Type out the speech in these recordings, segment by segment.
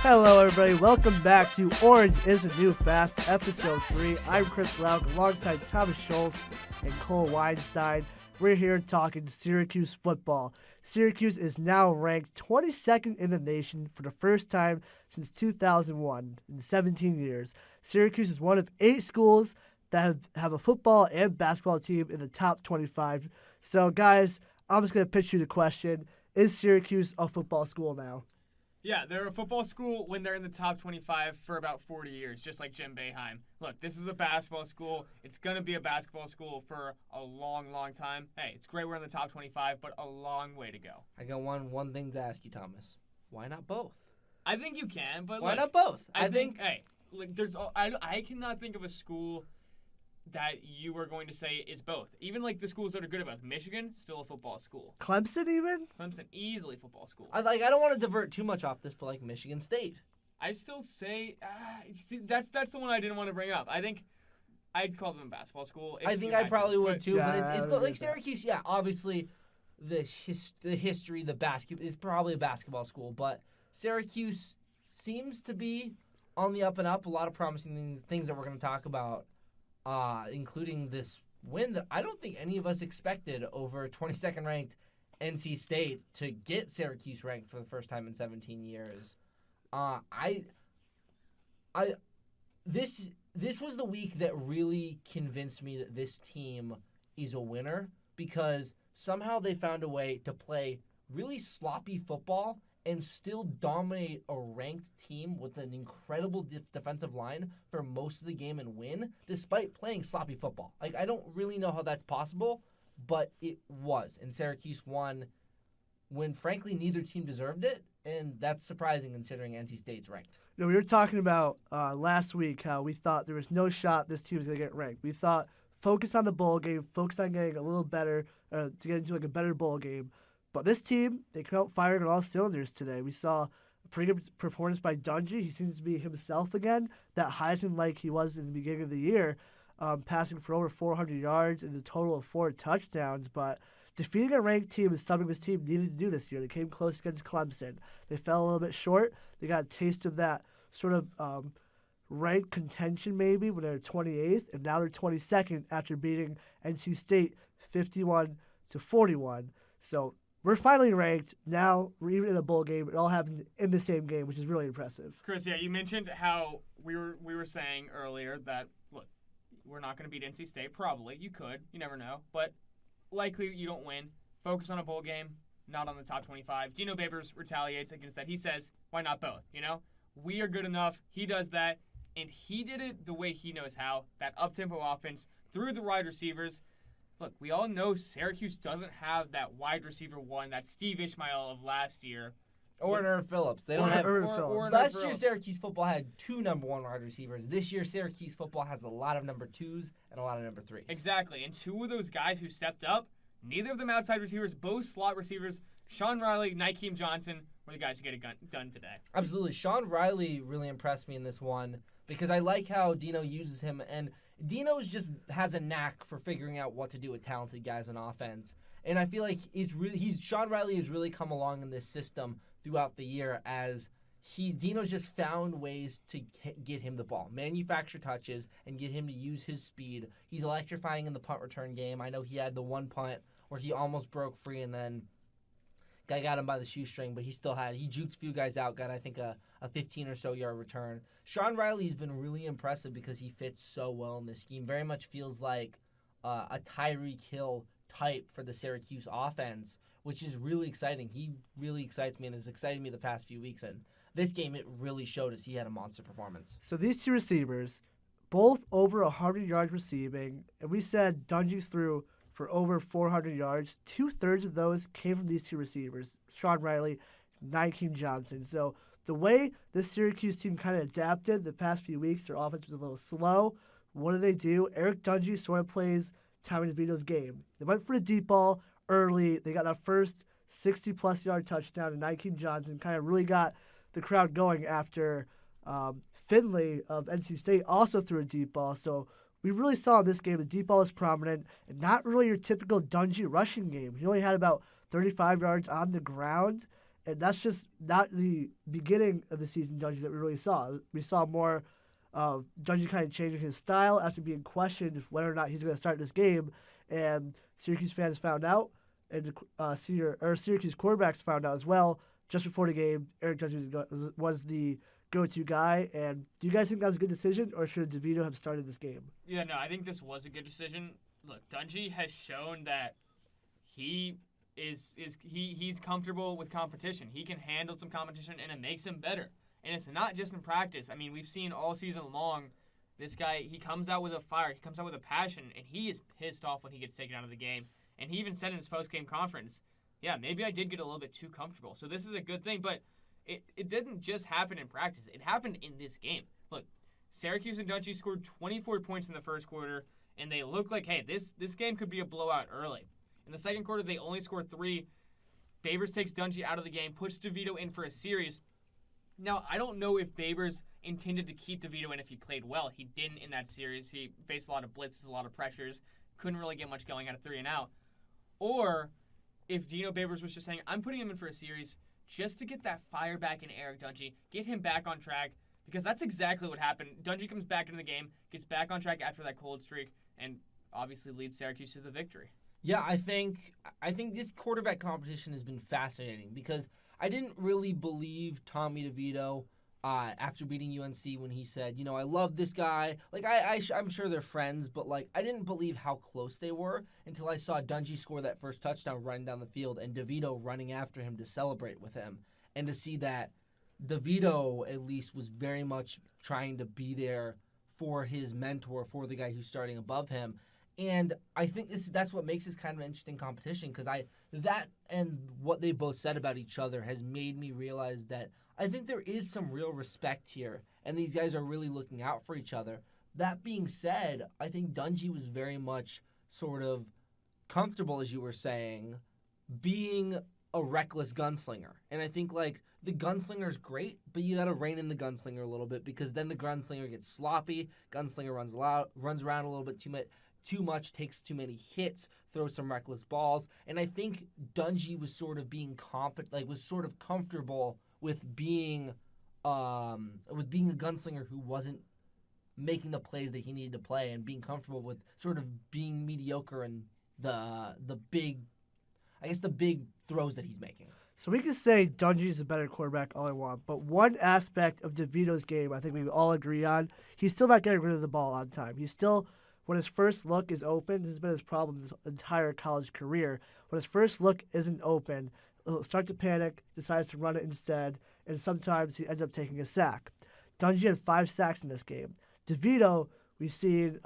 Hello, everybody. Welcome back to Orange is a New Fast, Episode 3. I'm Chris Lauk alongside Thomas Schultz and Cole Weinstein. We're here talking Syracuse football. Syracuse is now ranked 22nd in the nation for the first time since 2001 in 17 years. Syracuse is one of 8 schools that have a football and basketball team in the top 25. So, guys, I'm just going to pitch you the question. Is Syracuse a football school now? Yeah, they're a football school when they're in the top 25 for about 40 years, just like Jim Boeheim. Look, this is a basketball school. It's going to be a basketball school for a long, long time. Hey, it's great we're in the top 25, but a long way to go. I got one thing to ask you, Thomas. Why not both? I think you can, but why not both? I think I cannot think of a school that you were going to say is both. Even like the schools that are good at both. Michigan, still a football school. Clemson even? Clemson, easily football school. I don't want to divert too much off this, but like Michigan State. I still say that's the one I didn't want to bring up. I think I'd call them a basketball school. I think I probably would too, yeah, but it's like Syracuse. Yeah, obviously the history, the basketball is probably a basketball school, but Syracuse seems to be on the up and up. A lot of promising things that we're going to talk about. Including this win that I don't think any of us expected over 22nd ranked NC State to get Syracuse ranked for the first time in 17 years. This was the week that really convinced me that this team is a winner because somehow they found a way to play really sloppy football and still dominate a ranked team with an incredible defensive line for most of the game and win, despite playing sloppy football. Like, I don't really know how that's possible, but it was. And Syracuse won when, frankly, neither team deserved it, and that's surprising considering NC State's ranked. You know, we were talking about last week how we thought there was no shot this team was going to get ranked. We thought focus on the bowl game, focus on getting a little better, to get into like a better bowl game. But this team, they come out firing on all cylinders today. We saw a pretty good performance by Dungy. He seems to be himself again, that Heisman-like he was in the beginning of the year, passing for over 400 yards and a total of 4 touchdowns. But defeating a ranked team is something this team needed to do this year. They came close against Clemson. They fell a little bit short. They got a taste of that sort of ranked contention maybe when they were 28th, and now they're 22nd after beating NC State 51-41. So we're finally ranked. Now we're even in a bowl game. It all happened in the same game, which is really impressive. Chris, yeah, you mentioned how we were saying earlier that, look, we're not going to beat NC State. Probably. You could. You never know. But likely you don't win. Focus on a bowl game, not on the top 25. Gino Babers retaliates against that. He says, why not both? You know? We are good enough. He does that. And he did it the way he knows how. That up-tempo offense through the wide receivers. Look, we all know Syracuse doesn't have that wide receiver one, that Steve Ishmael of last year. Or an Irv Phillips. They don't have Irv Phillips. Last year, Syracuse football had 2 number 1 wide receivers. This year, Syracuse football has a lot of number 2s and a lot of number 3s. Exactly. And 2 of those guys who stepped up, neither of them outside receivers, both slot receivers, Sean Riley, Nykeem Johnson, were the guys who get it done today. Absolutely. Sean Riley really impressed me in this one because I like how Dino uses him, and Dino's just has a knack for figuring out what to do with talented guys on offense. And I feel like Sean Riley has really come along in this system throughout the year as Dino's just found ways to get him the ball, manufacture touches, and get him to use his speed. He's electrifying in the punt return game. I know he had the one punt where he almost broke free and then guy got him by the shoestring, but he juked a few guys out, got I think a 15 or so yard return. Sean Riley's been really impressive because he fits so well in this scheme. Very much feels like a Tyreek Hill type for the Syracuse offense, which is really exciting. He really excites me and has excited me the past few weeks. And this game, it really showed us he had a monster performance. So these 2 receivers, both over 100 yards receiving, and we said Dungy threw for over 400 yards. 2/3 of those came from these 2 receivers, Sean Riley, Nykeem Johnson. So the way this Syracuse team kind of adapted the past few weeks, their offense was a little slow. What do? Eric Dungy sort of plays Tommy DeVito's game. They went for the deep ball early. They got that first 60-plus yard touchdown, and Nykeem Johnson kind of really got the crowd going after Finley of NC State also threw a deep ball. So we really saw in this game the deep ball was prominent and not really your typical Dungy rushing game. He only had about 35 yards on the ground, And that's just not the beginning of the season Dungy that we really saw. We saw more of Dungy kind of changing his style after being questioned whether or not he's going to start this game. And Syracuse fans found out, and Syracuse quarterbacks found out as well just before the game. Eric Dungy was the go-to guy. And do you guys think that was a good decision, or should DeVito have started this game? Yeah, no, I think this was a good decision. Look, Dungy has shown that he's comfortable with competition. He can handle some competition, and it makes him better. And it's not just in practice. I mean, we've seen all season long, this guy, he comes out with a fire. He comes out with a passion, and he is pissed off when he gets taken out of the game. And he even said in his post-game conference, yeah, maybe I did get a little bit too comfortable. So this is a good thing, but it didn't just happen in practice. It happened in this game. Look, Syracuse and Dungy scored 24 points in the first quarter, and they look like, hey, this game could be a blowout early. In the second quarter, they only scored 3. Babers takes Dungy out of the game, puts DeVito in for a series. Now, I don't know if Babers intended to keep DeVito in if he played well. He didn't in that series. He faced a lot of blitzes, a lot of pressures, couldn't really get much going out of 3 and out. Or if Dino Babers was just saying, I'm putting him in for a series just to get that fire back in Eric Dungy, get him back on track, because that's exactly what happened. Dungy comes back into the game, gets back on track after that cold streak, and obviously leads Syracuse to the victory. Yeah, I think this quarterback competition has been fascinating because I didn't really believe Tommy DeVito after beating UNC when he said, I love this guy. Like, I'm sure they're friends, but, like, I didn't believe how close they were until I saw Dungy score that first touchdown running down the field and DeVito running after him to celebrate with him. And to see that DeVito, at least, was very much trying to be there for his mentor, for the guy who's starting above him. And I think that's what makes this kind of an interesting competition, because that and what they both said about each other has made me realize that I think there is some real respect here, and these guys are really looking out for each other. That being said, I think Dungy was very much sort of comfortable, as you were saying, being a reckless gunslinger. And I think, like, the gunslinger's great, but you got to rein in the gunslinger a little bit, because then the gunslinger gets sloppy, gunslinger runs around a little bit too much, takes too many hits, throws some reckless balls, and I think Dungy was sort of being was sort of comfortable with being a gunslinger who wasn't making the plays that he needed to play, and being comfortable with sort of being mediocre and the big throws that he's making. So we can say Dungy is a better quarterback all I want, but one aspect of DeVito's game I think we all agree on, he's still not getting rid of the ball on time. He's still, when his first look is open, this has been his problem his entire college career. When his first look isn't open, he'll start to panic, decides to run it instead, and sometimes he ends up taking a sack. Dungy had 5 sacks in this game. DeVito, we've seen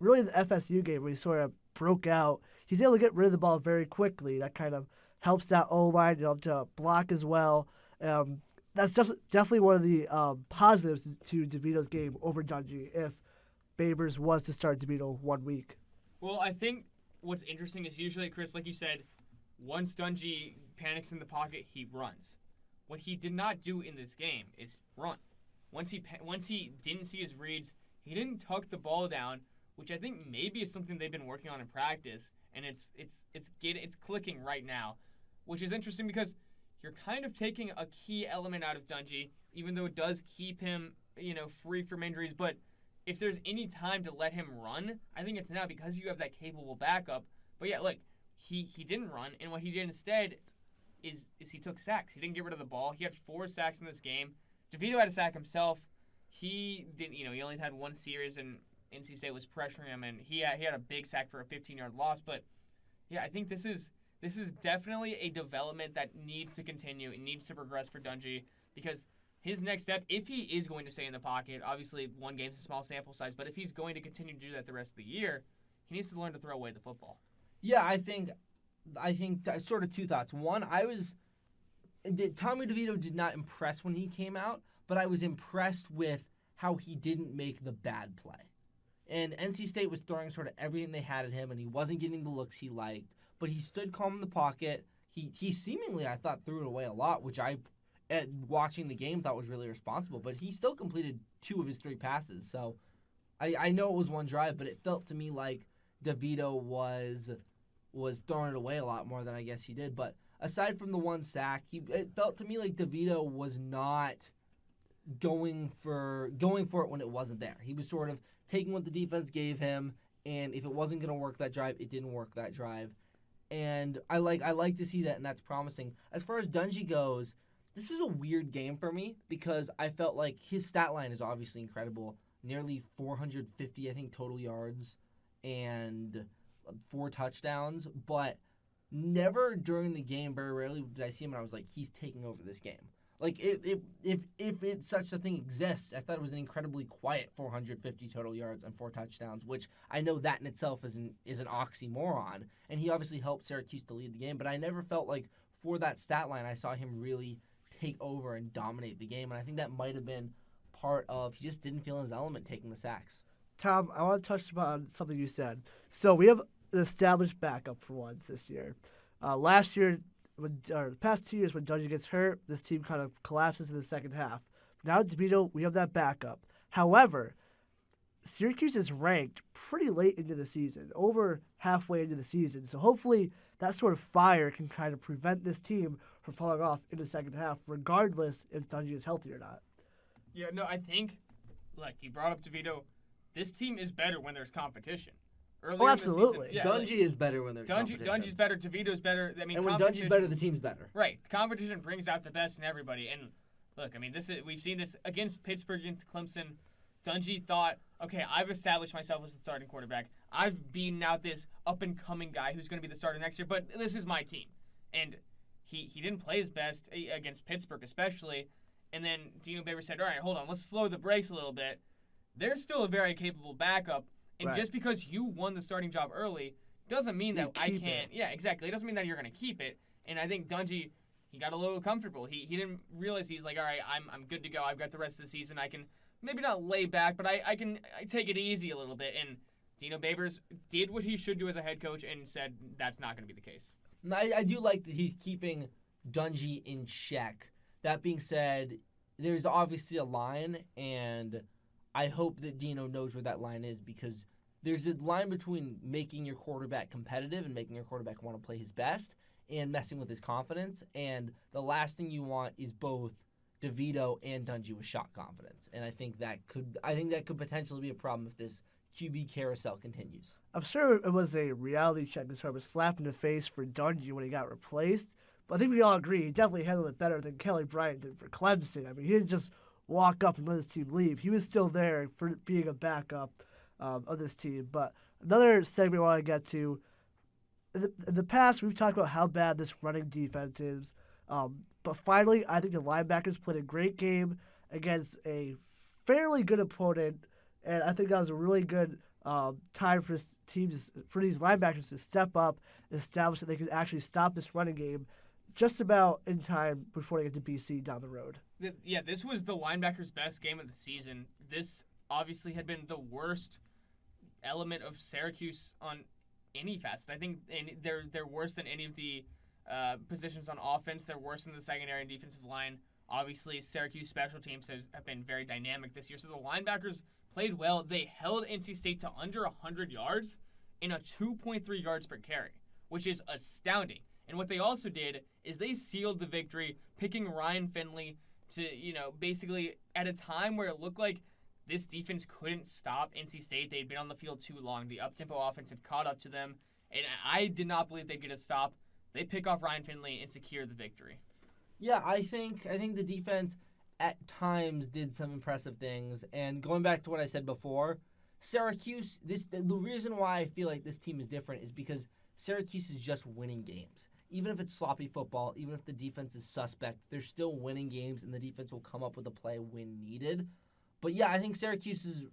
really in the FSU game where he sort of broke out. He's able to get rid of the ball very quickly. That kind of helps that O-line to block as well. That's just definitely one of the positives to DeVito's game over Dungy if Babers was to start DeVito 1 week. Well, I think what's interesting is usually, Chris, like you said, once Dungy panics in the pocket, he runs. What he did not do in this game is run. Once he didn't see his reads, he didn't tuck the ball down, which I think maybe is something they've been working on in practice, and it's clicking right now, which is interesting because you're kind of taking a key element out of Dungy, even though it does keep him, free from injuries. But if there's any time to let him run, I think it's now, because you have that capable backup. But yeah, look, he didn't run, and what he did instead is he took sacks. He didn't get rid of the ball. He had 4 sacks in this game. DeVito had a sack himself. He didn't, he only had 1 series, and NC State was pressuring him, and he had a big sack for a 15-yard loss. But yeah, I think this is definitely a development that needs to continue. It needs to progress for Dungy, because his next step, if he is going to stay in the pocket, obviously 1 game's a small sample size, but if he's going to continue to do that the rest of the year, he needs to learn to throw away the football. Yeah, I think sort of 2 thoughts. One, Tommy DeVito did not impress when he came out, but I was impressed with how he didn't make the bad play. And NC State was throwing sort of everything they had at him, and he wasn't getting the looks he liked, but he stood calm in the pocket. He seemingly, I thought, threw it away a lot, which I, watching the game, thought was really responsible, but he still completed 2 of his 3 passes. So I know it was 1 drive, but it felt to me like DeVito was throwing it away a lot more than I guess he did. But aside from the one sack, it felt to me like DeVito was not going for it when it wasn't there. He was sort of taking what the defense gave him, and if it wasn't going to work that drive, it didn't work that drive. And I like to see that, and that's promising. As far as Dungy goes, this was a weird game for me because I felt like his stat line is obviously incredible. Nearly 450, I think, total yards and 4 touchdowns, but never during the game, very rarely did I see him and I was like, he's taking over this game. Like, if such a thing exists, I thought it was an incredibly quiet 450 total yards and 4 touchdowns, which I know that in itself is an oxymoron, and he obviously helped Syracuse to lead the game, but I never felt like for that stat line I saw him really take over and dominate the game, and I think that might have been part of he just didn't feel in his element taking the sacks. Tom, I want to touch upon something you said. So we have an established backup for once this year. Last year, the past 2 years when Dungy gets hurt, this team kind of collapses in the second half. Now at DeVito, we have that backup. However, Syracuse is ranked pretty late into the season, over halfway into the season. So hopefully that sort of fire can kind of prevent this team from falling off in the second half, regardless if Dungy is healthy or not. Yeah, no, I think, like you brought up DeVito, this team is better when there's competition. Oh, absolutely. Dungy is better when there's competition. Dungy's better, DeVito's better. I mean, and when Dungy's better, the team's better. Right. Competition brings out the best in everybody. And look, I mean, we've seen this against Pittsburgh, against Clemson. Dungy thought, okay, I've established myself as the starting quarterback. I've beaten out this up-and-coming guy who's going to be the starter next year, but this is my team. And he didn't play his best against Pittsburgh especially. And then Dino Babers said, all right, hold on, let's slow the brakes a little bit. They're still a very capable backup. And just because you won the starting job early doesn't mean that I can't. Yeah, exactly. It doesn't mean that you're going to keep it. And I think Dungy, he got a little comfortable. He didn't realize he's like, all right, I'm good to go. I've got the rest of the season. I can maybe not lay back, but I can take it easy a little bit. And Dino Babers did what he should do as a head coach and said that's not going to be the case. I do like that he's keeping Dungy in check. That being said, there's obviously a line, and I hope that Dino knows where that line is because there's a line between making your quarterback competitive and making your quarterback want to play his best and messing with his confidence. And the last thing you want is both DeVito and Dungy with shot confidence. And I think that could potentially be a problem if this QB carousel continues. I'm sure it was a reality check as far as a slap in the face for Dungy when he got replaced. But I think we all agree he definitely handled it better than Kelly Bryant did for Clemson. I mean, he didn't just walk up and let his team leave. He was still there for being a backup of this team. But another segment I want to get to, in the past, we've talked about how bad this running defense is. But finally, I think the linebackers played a great game against a fairly good opponent. And I think that was a really good time for for these linebackers to step up and establish that they could actually stop this running game just about in time before they get to BC down the road. Yeah, this was the linebackers' best game of the season. This obviously had been the worst element of Syracuse on any facet. I think they're worse than any of the positions on offense. They're worse than the secondary and defensive line. Obviously, Syracuse special teams have been very dynamic this year. So the linebackers played well. They held NC State to under 100 yards in a 2.3 yards per carry, which is astounding. And what they also did is they sealed the victory, picking Ryan Finley to, basically at a time where it looked like this defense couldn't stop NC State. They'd been on the field too long. The up-tempo offense had caught up to them, and I did not believe they'd get a stop. They pick off Ryan Finley and secure the victory. Yeah, I think the defense at times did some impressive things. And going back to what I said before, Syracuse, the reason why I feel like this team is different is because Syracuse is just winning games. Even if it's sloppy football, even if the defense is suspect, they're still winning games, and the defense will come up with a play when needed. But yeah, I think Syracuse's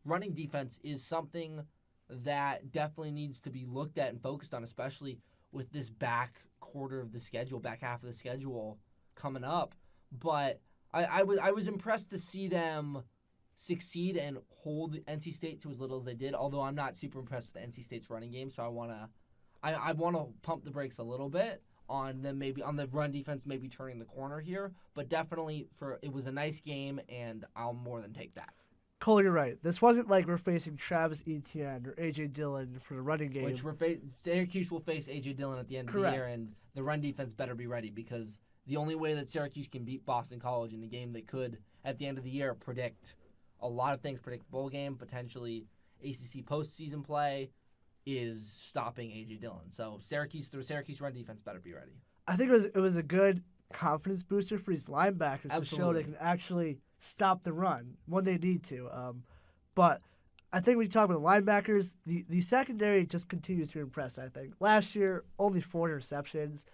running defense is something that definitely needs to be looked at and focused on, especially with this back half of the schedule coming up. But I was impressed to see them succeed and hold NC State to as little as they did, although I'm not super impressed with NC State's running game, so I want to pump the brakes a little bit on them, maybe on the run defense, maybe turning the corner here. But definitely, it was a nice game, and I'll more than take that. Cole, you're right. This wasn't like we're facing Travis Etienne or A.J. Dillon for the running game. Which Syracuse will face A.J. Dillon at the end of the year, and the run defense better be ready because the only way that Syracuse can beat Boston College in the game that could, at the end of the year, predict a lot of things, predict bowl game, potentially ACC postseason play, is stopping A.J. Dillon. So Syracuse run defense better be ready. I think it was a good confidence booster for these linebackers to show they can actually stop the run when they need to. But I think when you talk about the linebackers, the secondary just continues to impress, I think. Last year, only 4 interceptions.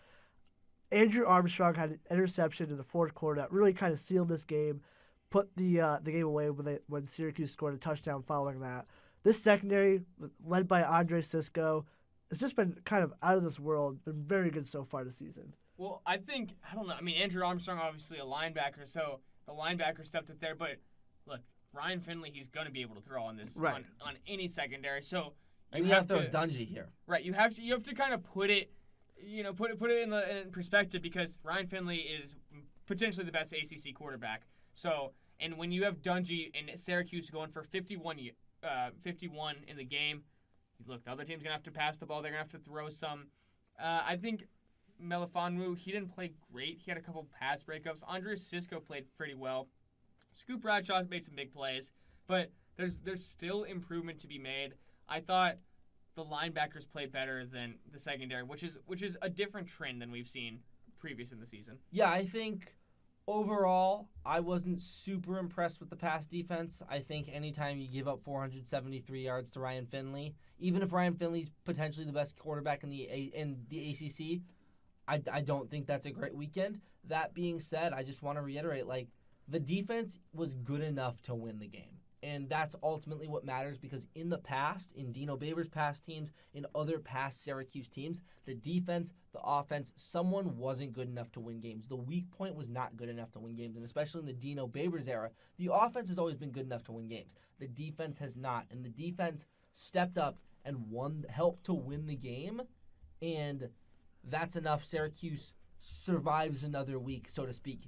Andrew Armstrong had an interception in the fourth quarter that really kind of sealed this game, put the game away when Syracuse scored a touchdown following that. This secondary, led by Andre Sisco, has just been kind of out of this world, been very good so far this season. Well, I don't know. I mean, Andrew Armstrong, obviously a linebacker, so the linebacker stepped up there. But, look, Ryan Finley, he's going to be able to throw on this on any secondary. So you have to throw Dungy here. Right. You have to kind of put it in perspective because Ryan Finley is potentially the best ACC quarterback. So, and when you have Dungy and Syracuse going for 51 in the game, look, the other team's going to have to pass the ball. They're going to have to throw some. I think Melifonwu, he didn't play great. He had a couple pass breakups. Andre Sisco played pretty well. Scoop Bradshaw's made some big plays, but there's still improvement to be made. I thought the linebackers played better than the secondary, which is a different trend than we've seen previous in the season. Yeah, I think overall, I wasn't super impressed with the pass defense. I think anytime you give up 473 yards to Ryan Finley, even if Ryan Finley's potentially the best quarterback in the ACC, I don't think that's a great weekend. That being said, I just want to reiterate, the defense was good enough to win the game. And that's ultimately what matters because in the past, in Dino Babers' past teams, in other past Syracuse teams, the defense, the offense, someone wasn't good enough to win games. The weak point was not good enough to win games. And especially in the Dino Babers era, the offense has always been good enough to win games. The defense has not. And the defense stepped up and helped to win the game. And that's enough. Syracuse survives another week, so to speak,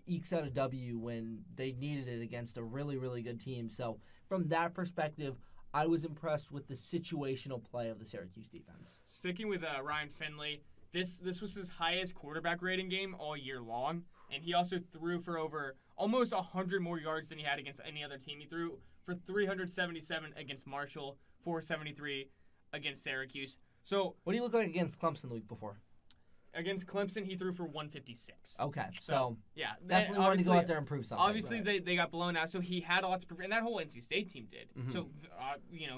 ekes out a W when they needed it against a really, really good team. So from that perspective, I was impressed with the situational play of the Syracuse defense. Sticking with Ryan Finley, this was his highest quarterback rating game all year long, and he also threw for over almost 100 more yards than he had against any other team. He threw for 377 against Marshall, 473 against Syracuse. So what do you look like against Clemson the week before? Against Clemson, he threw for 156. Okay, so yeah, definitely wanted to go out there and improve something. Obviously, they got blown out, so he had a lot to prove, and that whole NC State team did. Mm-hmm. So,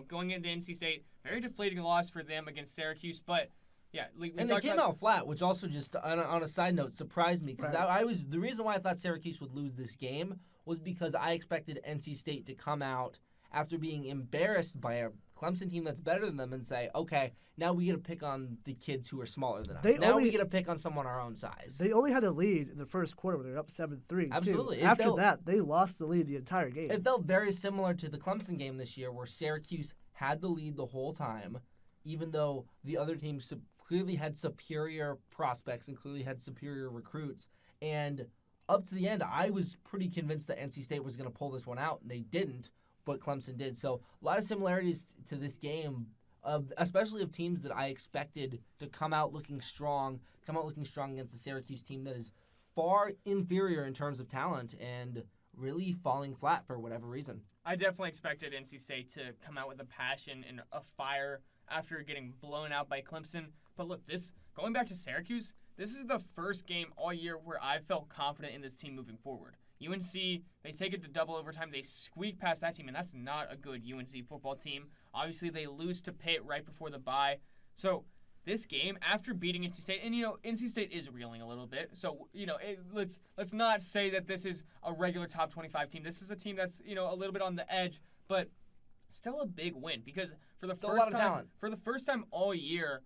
going into NC State, very deflating loss for them against Syracuse, but yeah, and they came out flat, which also just on a side note surprised me because the reason why I thought Syracuse would lose this game was because I expected NC State to come out after being embarrassed by a Clemson team that's better than them and say, okay, now we get to pick on the kids who are smaller than us. We get to pick on someone our own size. They only had a lead in the first quarter when they were up 7-3. Absolutely. After that, they lost the lead the entire game. It felt very similar to the Clemson game this year where Syracuse had the lead the whole time, even though the other team clearly had superior prospects and clearly had superior recruits. And up to the end, I was pretty convinced that NC State was going to pull this one out, and they didn't. But Clemson did. So a lot of similarities to this game, especially of teams that I expected to come out looking strong against the Syracuse team that is far inferior in terms of talent and really falling flat for whatever reason. I definitely expected NC State to come out with a passion and a fire after getting blown out by Clemson. But look, going back to Syracuse, this is the first game all year where I felt confident in this team moving forward. UNC, they take it to double overtime. They squeak past that team, and that's not a good UNC football team. Obviously, they lose to Pitt right before the bye. So this game, after beating NC State, and, NC State is reeling a little bit. So, let's not say that this is a regular top 25 team. This is a team that's, a little bit on the edge, but still a big win because for the first time all year,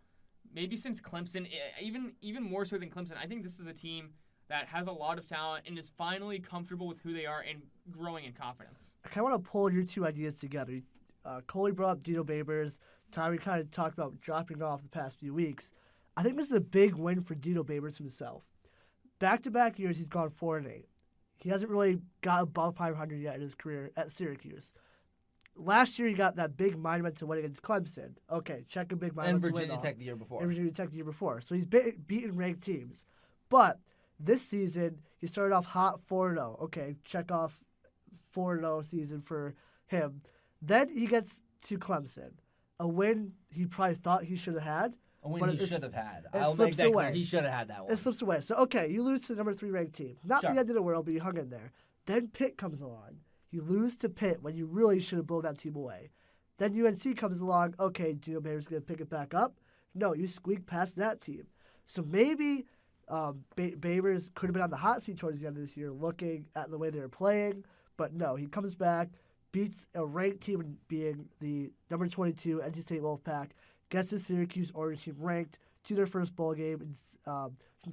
maybe since Clemson, even more so than Clemson, I think this is a team that has a lot of talent and is finally comfortable with who they are and growing in confidence. I kind of want to pull your two ideas together. Coley brought up Dino Babers. Tommy kind of talked about dropping off the past few weeks. I think this is a big win for Dino Babers himself. Back-to-back years, he's gone 4-8. He hasn't really got above 500 yet in his career at Syracuse. Last year, he got that big monumental win against Clemson. Okay, check a big And monumental win Virginia off. Tech the year before. And Virginia Tech the year before. So he's beaten ranked teams. But this season, he started off hot 4-0. Okay, check off 4-0 season for him. Then he gets to Clemson, a win he probably thought he should have had. A win but he it's- should have had. it I'll make slips that clear. away. He should have had that one. It slips away. So, okay, you lose to the number 3 ranked team. Not Sure. the end of the world, but you hung in there. Then Pitt comes along. You lose to Pitt when you really should have blown that team away. Then UNC comes along. Okay, Dino Bader's going to pick it back up. No, you squeak past that team. So maybe Babers could have been on the hot seat towards the end of this year looking at the way they were playing. But no, he comes back, beats a ranked team being the number 22 NC State Wolfpack, gets the Syracuse Orange team ranked to their first bowl game since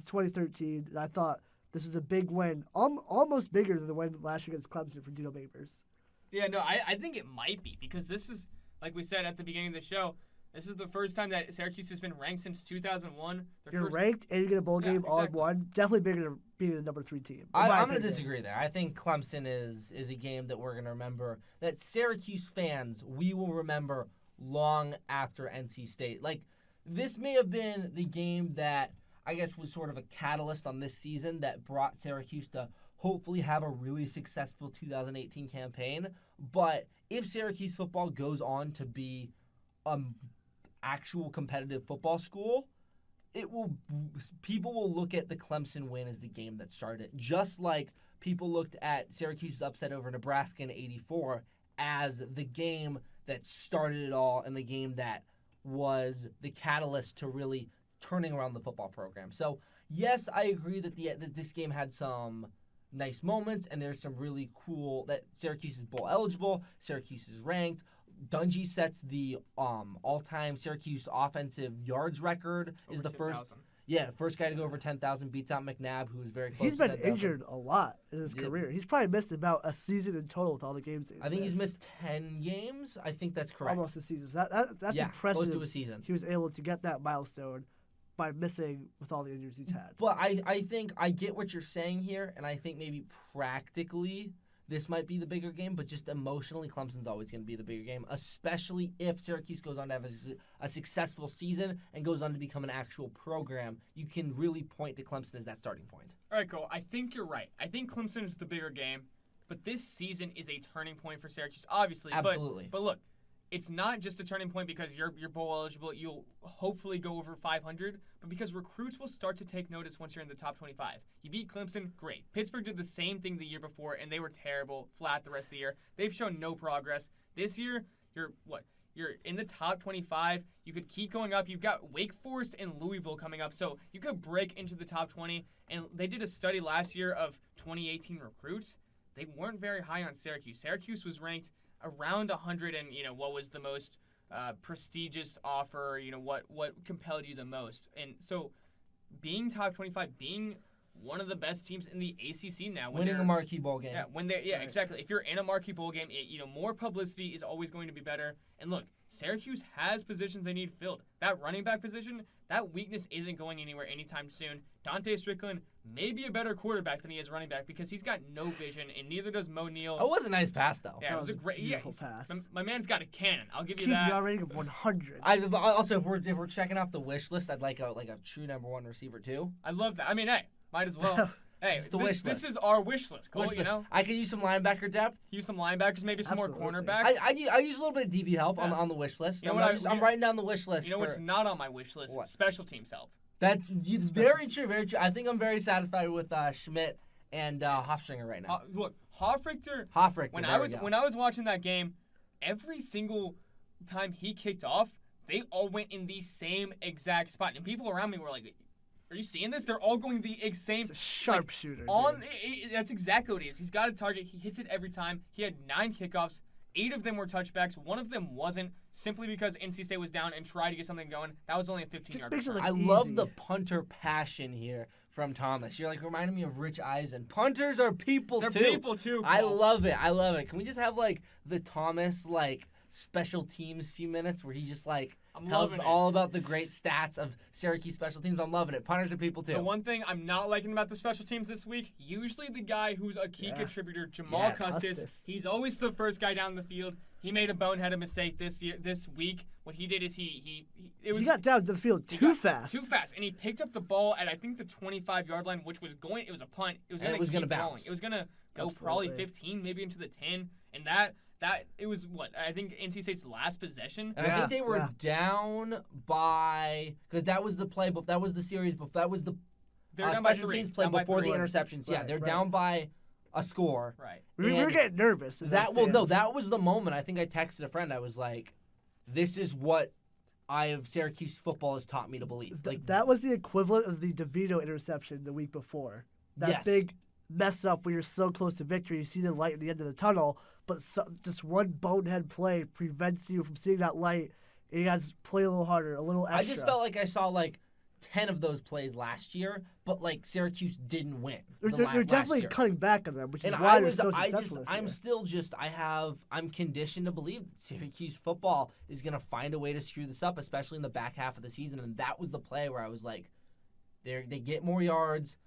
2013. And I thought this was a big win, almost bigger than the win last year against Clemson for Dino Babers. Yeah, no, I think it might be because this is, like we said at the beginning of the show, this is the first time that Syracuse has been ranked since 2001. You're ranked and you get a bowl game all in exactly. one. Definitely bigger than being the number 3 team. I'm going to disagree there. I think Clemson is a game that we're going to remember, that Syracuse fans, we will remember long after NC State. Like, this may have been the game that I guess was sort of a catalyst on this season that brought Syracuse to hopefully have a really successful 2018 campaign. But if Syracuse football goes on to be actual competitive football school, people will look at the Clemson win as the game that started it. Just like people looked at Syracuse's upset over Nebraska in '84 as the game that started it all and the game that was the catalyst to really turning around the football program. So yes, I agree that this game had some nice moments and there's some really cool that Syracuse is bowl eligible, Syracuse is ranked. Dungy sets the all-time Syracuse offensive yards record. Over Is the 10,000. first guy to go over 10,000. Beats out McNabb, who was very close. He's to been 10,000. injured a lot in his career. He's probably missed about a season in total with all the games. I think he's missed 10 games. I think that's correct. Almost a season. So that's yeah, impressive. close to a season. He was able to get that milestone by missing with all the injuries he's had. But I think I get what you're saying here, and I think maybe practically this might be the bigger game, but just emotionally, Clemson's always going to be the bigger game, especially if Syracuse goes on to have a successful season and goes on to become an actual program. You can really point to Clemson as that starting point. All right, Cole, I think you're right. I think Clemson is the bigger game, but this season is a turning point for Syracuse, obviously. Absolutely. But look, it's not just a turning point because you're bowl eligible. You'll hopefully go over 500, but because recruits will start to take notice once you're in the top 25. You beat Clemson, great. Pittsburgh did the same thing the year before, and they were terrible, flat the rest of the year. They've shown no progress. This year, you're in the top 25. You could keep going up. You've got Wake Forest and Louisville coming up, so you could break into the top 20. And they did a study last year of 2018 recruits. They weren't very high on Syracuse. Syracuse was ranked around 100, and what was the most prestigious offer? What compelled you the most? And so, being top 25, being one of the best teams in the ACC now, Winning a marquee bowl game. Yeah, exactly. If you're in a marquee bowl game, more publicity is always going to be better. And look, Syracuse has positions they need filled. That running back position, that weakness isn't going anywhere anytime soon. Dante Strickland may be a better quarterback than he is running back because he's got no vision, and neither does Mo Neal. That was a nice pass, though. Yeah, it was a great beautiful pass. My man's got a cannon. I'll give you Keep that. your rating of 100. Also, if we're checking off the wish list, I'd like a true number 1 receiver too. I love that. I mean, hey, might as well. Hey, It's the wish list. This is our wish list, Cole, Wish list. know? I could use some linebacker depth. Use some linebackers, maybe some Absolutely. more cornerbacks. I use a little bit of DB help Yeah. on the wish list. You know I'm writing down the wish list. You know what's not on my wish list? What? Special teams help. That's very true, very true. I think I'm very satisfied with Schmidt and Hofstringer right now. Look, Hofrichter. Hofrichter. When I was watching that game, every single time he kicked off, they all went in the same exact spot, and people around me were like, "Are you seeing this? They're all going the same." It's a sharpshooter. That's exactly what he is. He's got a target. He hits it every time. He had 9 kickoffs. 8 of them were touchbacks. 1 of them wasn't, simply because NC State was down and tried to get something going. That was only a 15-yard makes it return. look I easy. love the punter passion here from Thomas. You're like reminding me of Rich Eisen. Punters are people They're too. people too. I Cole. love it. Can we just have the Thomas special teams few minutes where he just like I'm tells us loving it. all about the great stats of Syracuse special teams. I'm loving it. Punters are people too. The one thing I'm not liking about the special teams this week, usually the guy who's a key contributor, Jamal Yes. Custis, he's always the first guy down the field. He made a boneheaded mistake this week. What he did is he got down to the field too fast. Too fast, and he picked up the ball at I think the 25-yard line, which was going. It was a punt. It was going to bounce. It was going to go Absolutely. probably 15, maybe into the 10, and that it was what I think NC State's last possession. And I think they were down by because that was the play, but that was the series, but that was the They're down by special 3. teams play Down by before 3. the interceptions. Yeah, Right, they're right. down by a score. Right. We were And getting nervous. in those stands. That was the moment. I think I texted a friend. I was like, "This is what Syracuse football has taught me to believe." Like that was the equivalent of the DeVito interception the week before. That Yes. big mess up when you're so close to victory. You see the light at the end of the tunnel, but just one bonehead play prevents you from seeing that light. And you guys play a little harder, a little extra. I just felt like I saw like 10 of those plays last year, but like Syracuse didn't win. They're last definitely year. cutting back on them, which is And why I they're was, so successful this I'm year. still just, I'm conditioned to believe that Syracuse football is going to find a way to screw this up, especially in the back half of the season. And that was the play where I was like, they get more yards.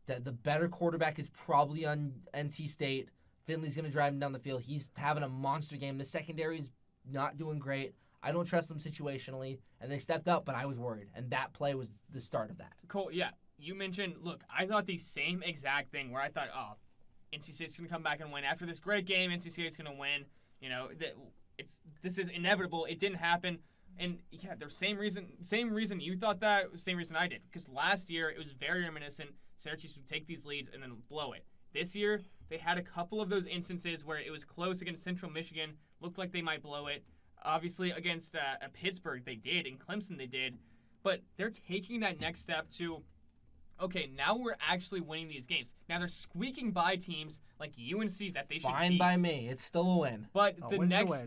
The better quarterback is probably on NC State. Finley's going to drive him down the field. He's having a monster game. The secondary's not doing great. I don't trust them situationally. And they stepped up, but I was worried. And that play was the start of that. Cole, yeah, you mentioned. Look, I thought the same exact thing where I thought, oh, NC State's gonna come back and win after this great game. NC State's gonna win. You know, this is inevitable. It didn't happen. And yeah, the same reason you thought that, same reason I did. Because last year it was very reminiscent. Syracuse would take these leads and then blow it. This year they had a couple of those instances where it was close against Central Michigan, looked like they might blow it. Obviously against Pittsburgh they did, and Clemson they did. But they're taking that next step to, okay, now we're actually winning these games. Now they're squeaking by teams like UNC that they should Fine beat. by me. It's still a win. But Oh, the win's a next win.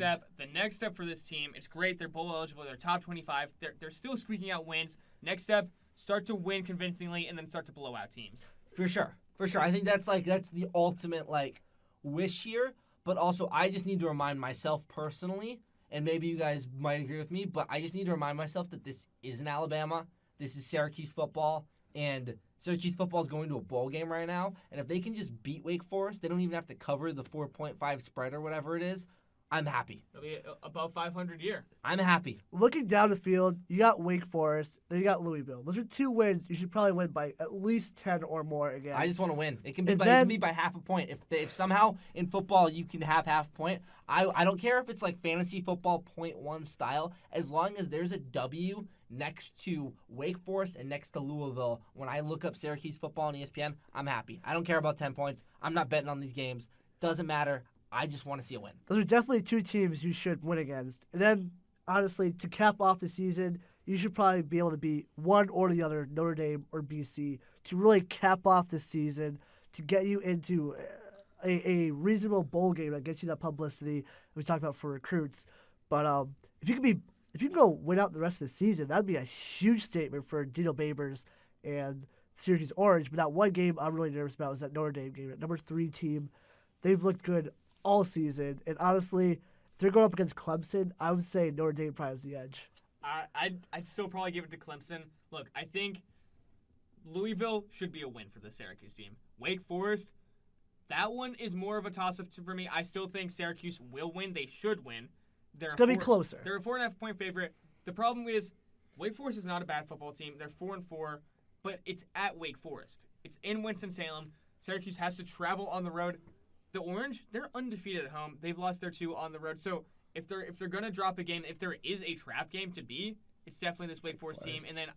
step for this team, it's great. They're bowl eligible. They're top 25. They're still squeaking out wins. Next step, start to win convincingly, and then start to blow out teams. For sure. I think that's the ultimate like wish here. But also, I just need to remind myself personally, and maybe you guys might agree with me, but I just need to remind myself that this isn't Alabama. This is Syracuse football, and Syracuse football is going to a bowl game right now. And if they can just beat Wake Forest, they don't even have to cover the 4.5 spread or whatever it is. I'm happy. It'll be above 500 year. I'm happy. Looking down the field, you got Wake Forest, then you got Louisville. Those are 2 wins you should probably win by at least 10 or more against. I just want to win. It can be And by, then- half a point. If somehow in football you can have half a point, I don't care if it's like fantasy football 0.1 style, as long as there's a W next to Wake Forest and next to Louisville. When I look up Syracuse football on ESPN, I'm happy. I don't care about 10 points. I'm not betting on these games. Doesn't matter. I just want to see a win. Those are definitely 2 teams you should win against. And then, honestly, to cap off the season, you should probably be able to beat one or the other, Notre Dame or BC, to really cap off the season, to get you into a reasonable bowl game that gets you that publicity we talked about for recruits. But if you can go win out the rest of the season, that'd be a huge statement for Dino Babers and Syracuse Orange. But that one game I'm really nervous about is that Notre Dame game, at number 3 team. They've looked good all season, and honestly, if they're going up against Clemson, I would say Notre Dame probably has the edge. I'd still probably give it to Clemson. Look, I think Louisville should be a win for the Syracuse team. Wake Forest, that one is more of a toss-up for me. I still think Syracuse will win. They should win. It's going to be closer. They're a 4.5 point favorite. The problem is Wake Forest is not a bad football team. They're 4-4, but it's at Wake Forest. It's in Winston-Salem. Syracuse has to travel on the road. The Orange, they're undefeated at home. They've lost their 2 on the road. So if they're gonna drop a game, if there is a trap game to be, it's definitely this Wake Forest team. And then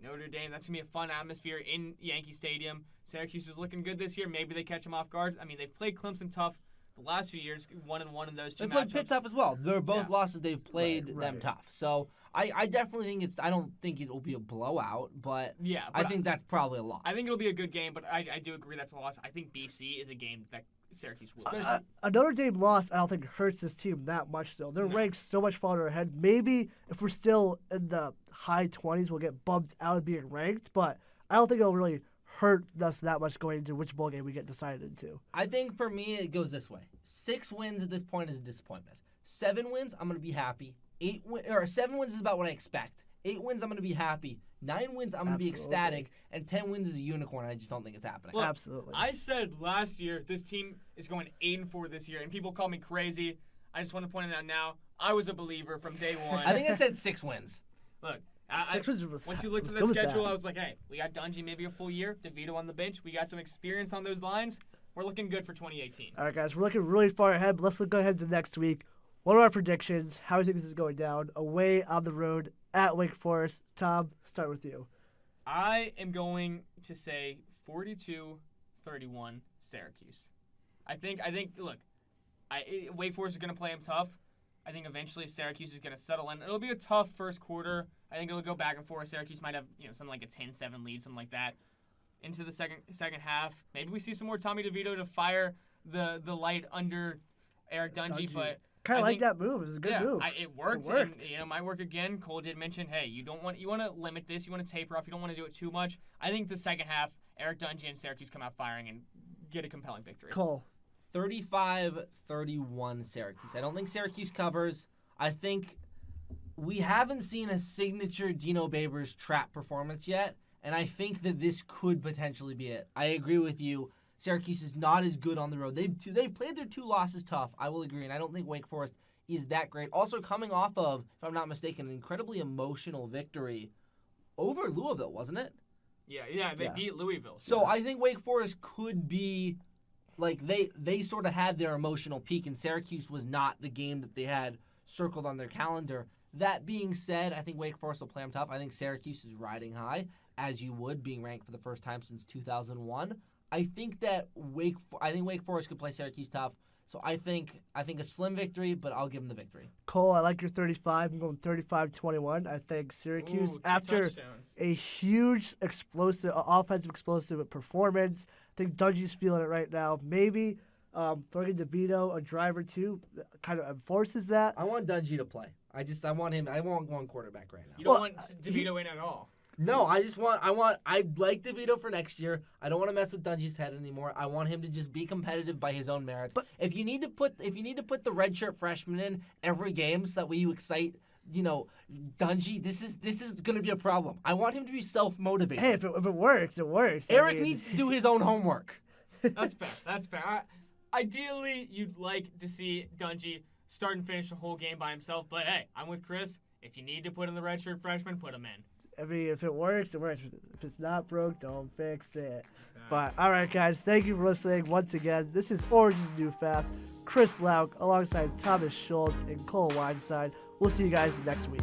Notre Dame. That's gonna be a fun atmosphere in Yankee Stadium. Syracuse is looking good this year. Maybe they catch them off guard. I mean, they've played Clemson tough the last few years, 1-1 in those 2 They matchups. played Pitt tough as well. They're both losses. They've played them Right. tough. So I definitely think I don't think it will be a blowout, but Yeah, I but think that's probably a loss. I think it'll be a good game, but I do agree that's a loss. I think BC is a game that Syracuse will win. A Notre Dame loss, I don't think hurts this team that much. Still, they're No. ranked so much farther ahead. Maybe if we're still in the high 20s, we'll get bumped out of being ranked. But I don't think it'll really hurt us that much going into which bowl game we get decided into. I think for me it goes this way: 6 wins at this point is a disappointment. 7 wins, I'm going to be happy. 7 wins is about what I expect. 8 wins, I'm going to be happy. 9 wins, I'm going to be ecstatic. And 10 wins is a unicorn. I just don't think it's happening. Look, Absolutely. I said last year this team is going 8-4 this year, and people call me crazy. I just want to point it out now. I was a believer from day one. I think I said 6 wins. Look, Once you looked at the schedule, I was like, hey, we got Dungy maybe a full year, DeVito on the bench. We got some experience on those lines. We're looking good for 2018. All right, guys, we're looking really far ahead, but let's go ahead to next week. What are our predictions? How do you think this is going down? Away, on the road, at Wake Forest. Tom, start with you. I am going to say 42-31 Syracuse. I think. Look, Wake Forest is going to play them tough. I think eventually Syracuse is going to settle in. It'll be a tough first quarter. I think it'll go back and forth. Syracuse might have something like a 10-7 lead, something like that. Into the second half, maybe we see some more Tommy DeVito to fire the light under Eric Dungy, but kind of like that move. It was a good move. It worked. It worked. And might work again. Cole did mention, hey, you want to limit this. You want to taper off. You don't want to do it too much. I think the second half, Eric Dungy and Syracuse come out firing and get a compelling victory. Cole. 35-31 Syracuse. I don't think Syracuse covers. I think we haven't seen a signature Dino Babers trap performance yet, and I think that this could potentially be it. I agree with you. Syracuse is not as good on the road. They've played their 2 losses tough, I will agree, and I don't think Wake Forest is that great. Also coming off of, if I'm not mistaken, an incredibly emotional victory over Louisville, wasn't it? Yeah, they beat Louisville. So I think Wake Forest could be, like, they sort of had their emotional peak, and Syracuse was not the game that they had circled on their calendar. That being said, I think Wake Forest will play them tough. I think Syracuse is riding high, as you would, being ranked for the first time since 2001. I think Wake Forest could play Syracuse tough. So I think a slim victory, but I'll give them the victory. Cole, I like your 35. I'm going 35-21. I think Syracuse, after touchdowns. a huge offensive explosive performance, I think Dungy's feeling it right now. Maybe throwing DeVito a drive or two kind of enforces that. I want Dungy to play. I want one quarterback right now. You don't want DeVito in at all. No, I like DeVito for next year. I don't want to mess with Dungy's head anymore. I want him to just be competitive by his own merits. But if you need to put the redshirt freshman in every game so that way you excite, Dungy, this is going to be a problem. I want him to be self-motivated. Hey, if it works, it works. Eric needs to do his own homework. That's fair. Ideally, you'd like to see Dungy start and finish the whole game by himself. But hey, I'm with Chris. If you need to put in the redshirt freshman, put him in. I mean, if it works, it works. If it's not broke, don't fix it. But, all right, guys, thank you for listening once again. This is Orange's New Fast. Chris Lauk alongside Thomas Schultz and Cole Weinstein. We'll see you guys next week.